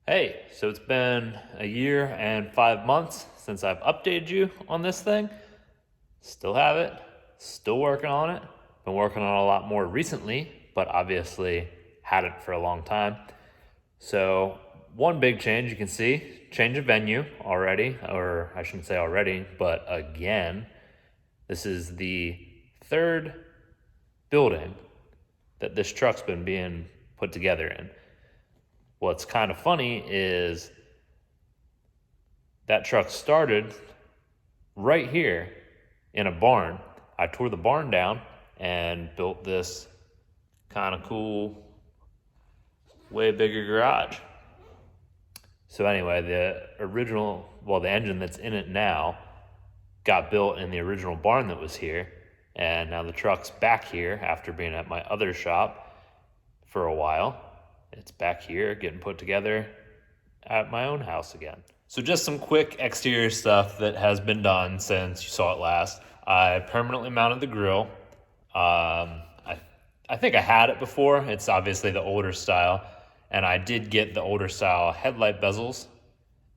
Hey, so it's been a year and 5 months since I've updated you on this thing. Still have it, still working on it. Been working on it a lot more recently, but obviously hadn't for a long time. So, one big change you can see, change of venue already, or I shouldn't say already, but again. This is the third building that this truck's been being put together in. What's kind of funny is that truck started right here in a barn. I tore the barn down and built this kind of cool, way bigger garage. So anyway, the engine that's in it now got built in the original barn that was here. And now the truck's back here after being at my other shop for a while. It's back here getting put together at my own house again. So just some quick exterior stuff that has been done since you saw it last. I permanently mounted the grill. I think I had it before. It's obviously the older style. And I did get the older style headlight bezels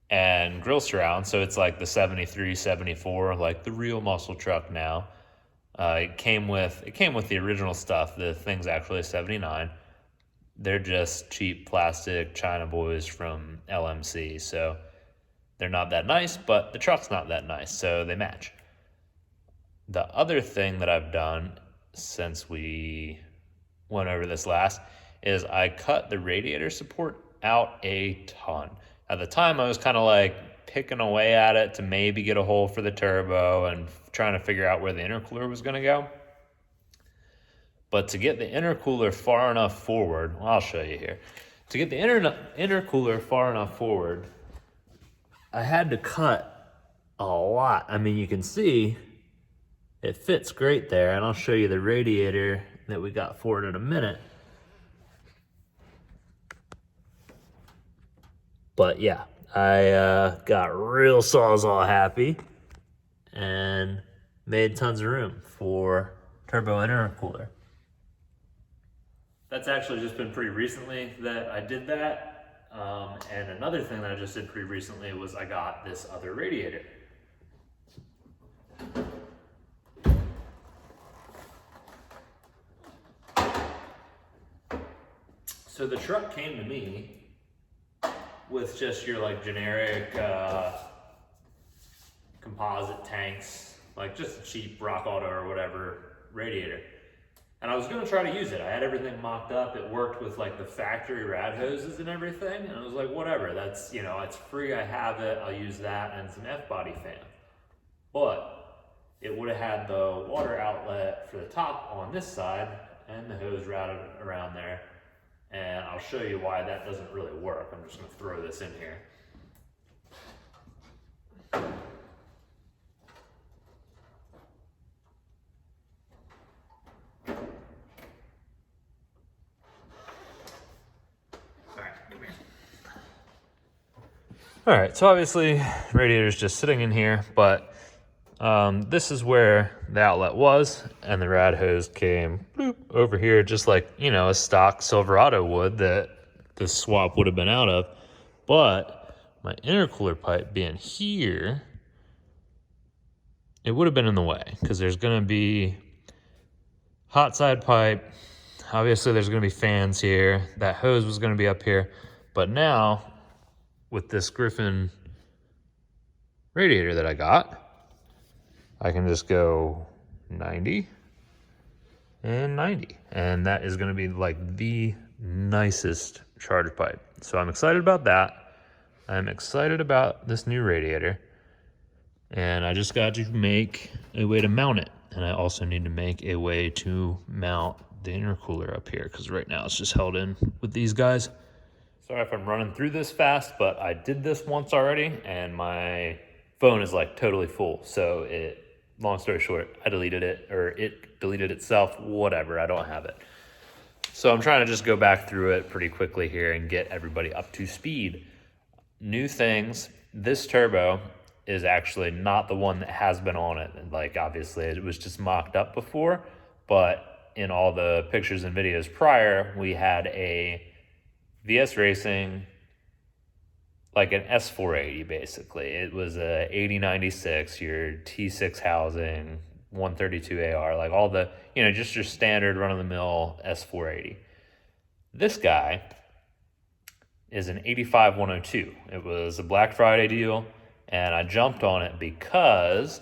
and grill surround. So it's like the 73, 74, like the real muscle truck now. It came with the original stuff. The thing's actually a 79. They're just cheap plastic China boys from LMC, so they're not that nice, but the truck's not that nice, so they match. The other thing that I've done since we went over this last is I cut the radiator support out a ton. At the time, I was kind of like picking away at it to maybe get a hole for the turbo and trying to figure out where the intercooler was going to go. But to get the intercooler far enough forward, well, I'll show you here. To get the intercooler far enough forward, I had to cut a lot. I mean, you can see it fits great there, and I'll show you the radiator that we got for it in a minute. But yeah, I got real Sawzall happy and made tons of room for turbo intercooler. That's actually just been pretty recently that I did that. And another thing that I just did pretty recently was I got this other radiator. So the truck came to me with just your like generic composite tanks, like just a cheap Rock Auto or whatever radiator. And I was gonna try to use it. I had everything mocked up. It worked with like the factory rad hoses and everything. And I was like, whatever, that's, it's free, I have it, I'll use that and some F-body fan. But it would have had the water outlet for the top on this side and the hose routed around there. And I'll show you why that doesn't really work. I'm just gonna throw this in here. All right, so obviously radiator's just sitting in here, but this is where the outlet was, and the rad hose came bloop, over here, just like, a stock Silverado would that this swap would have been out of. But my intercooler pipe being here, it would have been in the way, because there's gonna be hot side pipe. Obviously there's gonna be fans here. That hose was gonna be up here, but now, with this Griffin radiator that I got, I can just go 90 and 90. And that is gonna be like the nicest charge pipe. So I'm excited about that. I'm excited about this new radiator. And I just got to make a way to mount it. And I also need to make a way to mount the intercooler up here, because right now it's just held in with these guys. Sorry if I'm running through this fast, but I did this once already and my phone is like totally full. So long story short, I deleted it, or it deleted itself, whatever, I don't have it. So I'm trying to just go back through it pretty quickly here and get everybody up to speed. New things, this turbo is actually not the one that has been on it. And like, obviously it was just mocked up before, but in all the pictures and videos prior, we had a VS Racing like an S480 basically. It was a 8096, your T6 housing, 132 AR, like all the, just your standard run-of-the-mill S480. This guy is an 85102. It was a Black Friday deal, and I jumped on it because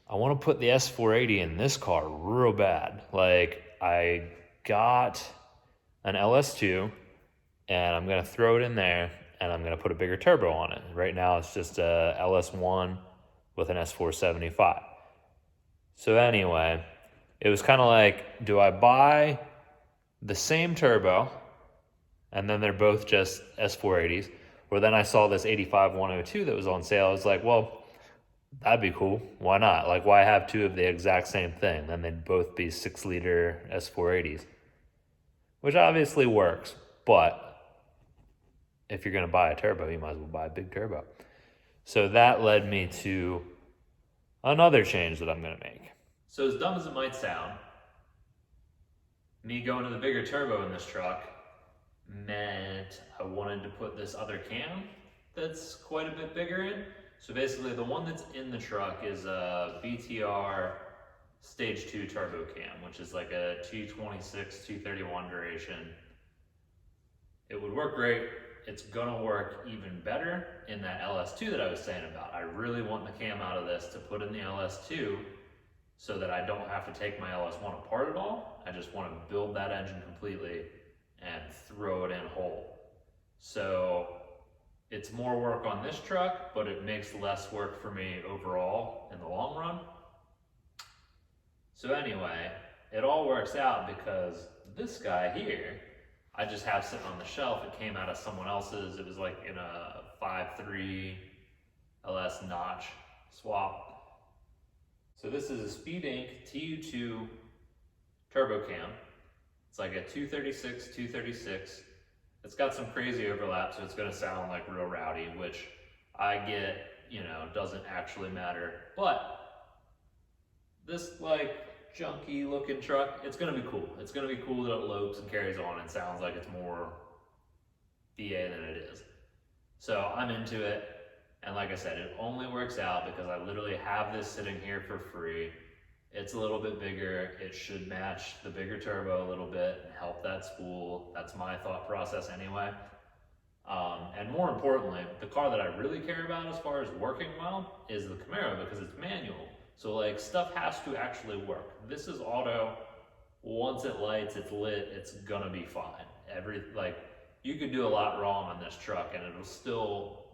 I want to put the S480 in this car real bad. Like, I got an LS2, and I'm going to throw it in there, and I'm going to put a bigger turbo on it. Right now, it's just a LS1 with an S475. So anyway, it was kind of like, do I buy the same turbo, and then they're both just S480s, or then I saw this 85102 that was on sale. I was like, well, that'd be cool. Why not? Like, why have two of the exact same thing? Then they'd both be 6-liter S480s, which obviously works, but if you're going to buy a turbo, you might as well buy a big turbo. So that led me to another change that I'm going to make. So as dumb as it might sound, me going to the bigger turbo in this truck meant I wanted to put this other cam that's quite a bit bigger in. So basically the one that's in the truck is a BTR Stage 2 Turbo cam, which is like a 226, 231 duration. It would work great. It's gonna work even better in that LS2 that I was saying about. I really want the cam out of this to put in the LS2 so that I don't have to take my LS1 apart at all. I just want to build that engine completely and throw it in whole. So it's more work on this truck, but it makes less work for me overall in the long run. So anyway, it all works out because this guy here, I just have sitting on the shelf. It came out of someone else's. It was like in a 5.3 LS notch swap. So this is a Speed Inc TU2 Turbo cam. It's like a 236, 236. It's got some crazy overlap, so it's gonna sound like real rowdy, which I get, doesn't actually matter. But this like junky looking truck, it's gonna be cool. It's gonna be cool that it lopes and carries on and sounds like it's more BA than it is. So I'm into it. And like I said, it only works out because I literally have this sitting here for free. It's a little bit bigger. It should match the bigger turbo a little bit and help that spool. That's my thought process anyway. And more importantly, the car that I really care about as far as working well is the Camaro because it's manual. So like stuff has to actually work. This is auto. Once it lights, it's lit, it's gonna be fine. You could do a lot wrong on this truck and it'll still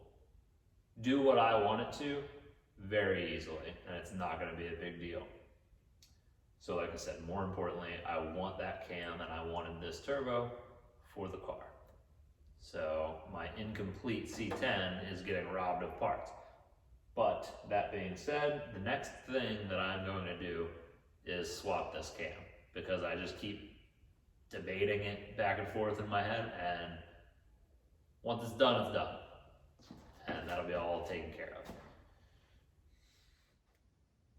do what I want it to very easily, and it's not gonna be a big deal. So like I said, more importantly, I want that cam and I wanted this turbo for the car. So my incomplete C10 is getting robbed of parts. But that being said, the next thing that I'm going to do is swap this cam because I just keep debating it back and forth in my head, and once it's done, it's done. And that'll be all taken care of.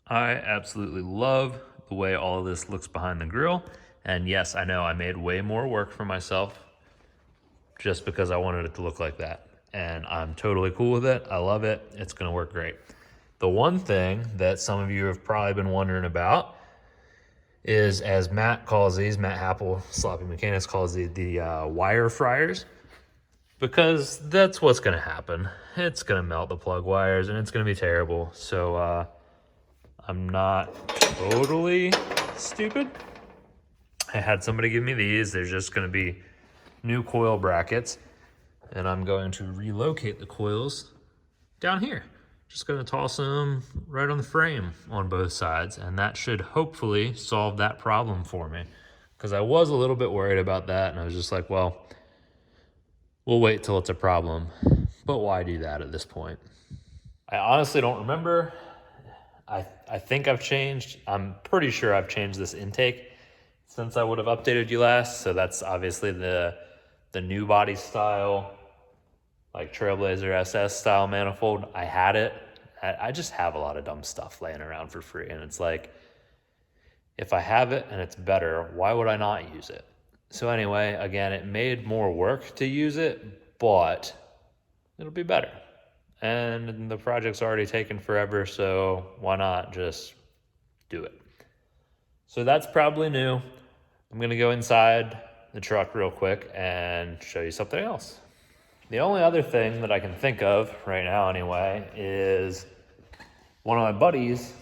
I absolutely love the way all of this looks behind the grill. And yes, I know I made way more work for myself just because I wanted it to look like that. And I'm totally cool with it. I love it. It's gonna work great. The one thing that some of you have probably been wondering about is, as Matt calls these, Matt Happel, Sloppy Mechanics calls the wire fryers. Because that's what's gonna happen. It's gonna melt the plug wires and it's gonna be terrible. So I'm not totally stupid. I had somebody give me these. There's just gonna be new coil brackets, and I'm going to relocate the coils down here. Just gonna toss them right on the frame on both sides, and that should hopefully solve that problem for me. Because I was a little bit worried about that, and I was just like, well, we'll wait till it's a problem, but why do that at this point? I honestly don't remember. I think I've changed. I'm pretty sure I've changed this intake since I would have updated you last. So that's obviously the new body style, like Trailblazer SS style manifold. I had it. I just have a lot of dumb stuff laying around for free. And it's like, if I have it and it's better, why would I not use it? So anyway, again, it made more work to use it, but it'll be better. And the project's already taken forever, so why not just do it? So that's probably new. I'm gonna go inside the truck real quick and show you something else. The only other thing that I can think of right now anyway is one of my buddies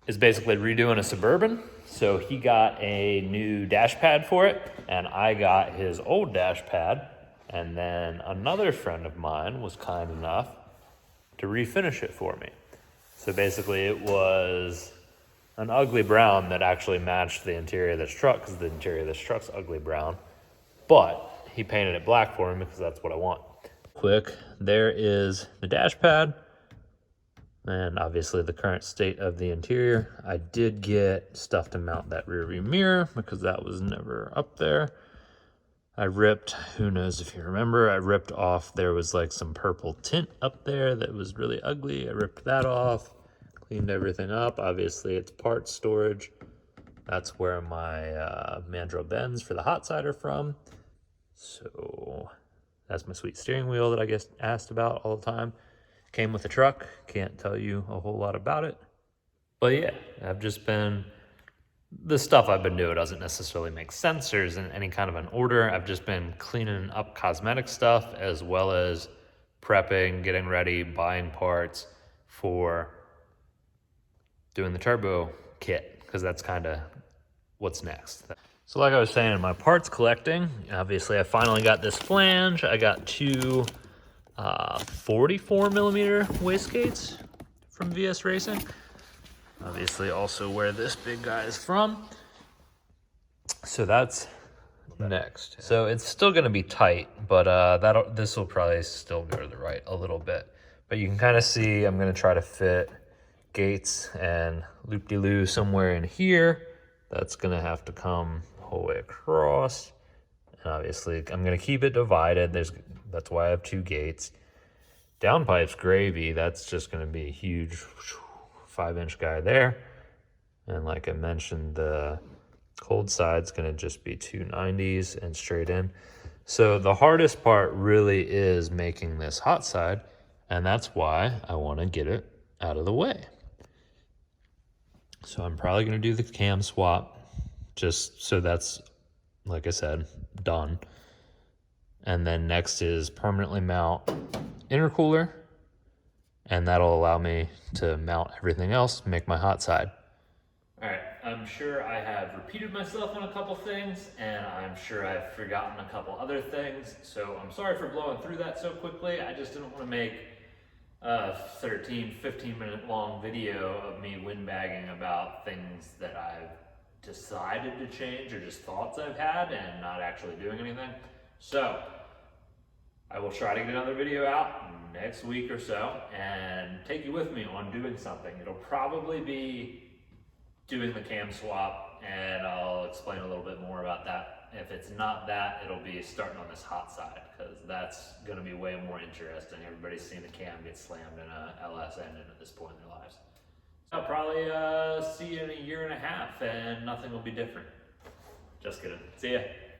is basically redoing a Suburban. So he got a new dash pad for it, and I got his old dash pad. And then another friend of mine was kind enough to refinish it for me. So basically it was an ugly brown that actually matched the interior of this truck, because the interior of this truck's ugly brown. But he painted it black for me because that's what I want. Quick, there is the dash pad and obviously the current state of the interior. I did get stuff to mount that rear view mirror because that was never up there. I ripped, who knows if you remember, I ripped off, there was like some purple tint up there that was really ugly. I ripped that off, cleaned everything up. Obviously it's parts storage. That's where my mandrel bends for the hot side are from. So that's my sweet steering wheel that I get asked about all the time. Came with the truck, can't tell you a whole lot about it. But yeah, I've just been, the stuff I've been doing doesn't necessarily make sense or isn't any kind of an order. I've just been cleaning up cosmetic stuff as well as prepping, getting ready, buying parts for doing the turbo kit, because that's kind of what's next. So like I was saying, my parts collecting, obviously I finally got this flange. I got two 44 millimeter wastegates from VS Racing. Obviously also where this big guy is from. So that's next. So it's still gonna be tight, but this will probably still go to the right a little bit. But you can kind of see I'm gonna try to fit gates and loop-de-loo somewhere in here. That's gonna have to come the whole way across. And obviously I'm gonna keep it divided. That's why I have two gates. Downpipe's gravy, that's just gonna be a huge 5-inch guy there. And like I mentioned, the cold side's gonna just be 290s and straight in. So the hardest part really is making this hot side, and that's why I wanna get it out of the way. So I'm probably gonna do the cam swap, just so that's, like I said, done. And then next is permanently mount intercooler, and that'll allow me to mount everything else, make my hot side. All right, I'm sure I have repeated myself on a couple things, and I'm sure I've forgotten a couple other things, so I'm sorry for blowing through that so quickly. I just didn't want to make a 13, 15-minute long video of me windbagging about things that I've decided to change or just thoughts I've had and not actually doing anything. So I will try to get another video out next week or so and take you with me on doing something. It'll probably be doing the cam swap, and I'll explain a little bit more about that. If it's not that, it'll be starting on this hot side, because that's gonna be way more interesting. Everybody's seen the cam get slammed in a LS engine at this point in their lives. So I'll probably see you in a year and a half and nothing will be different. Just kidding. See ya.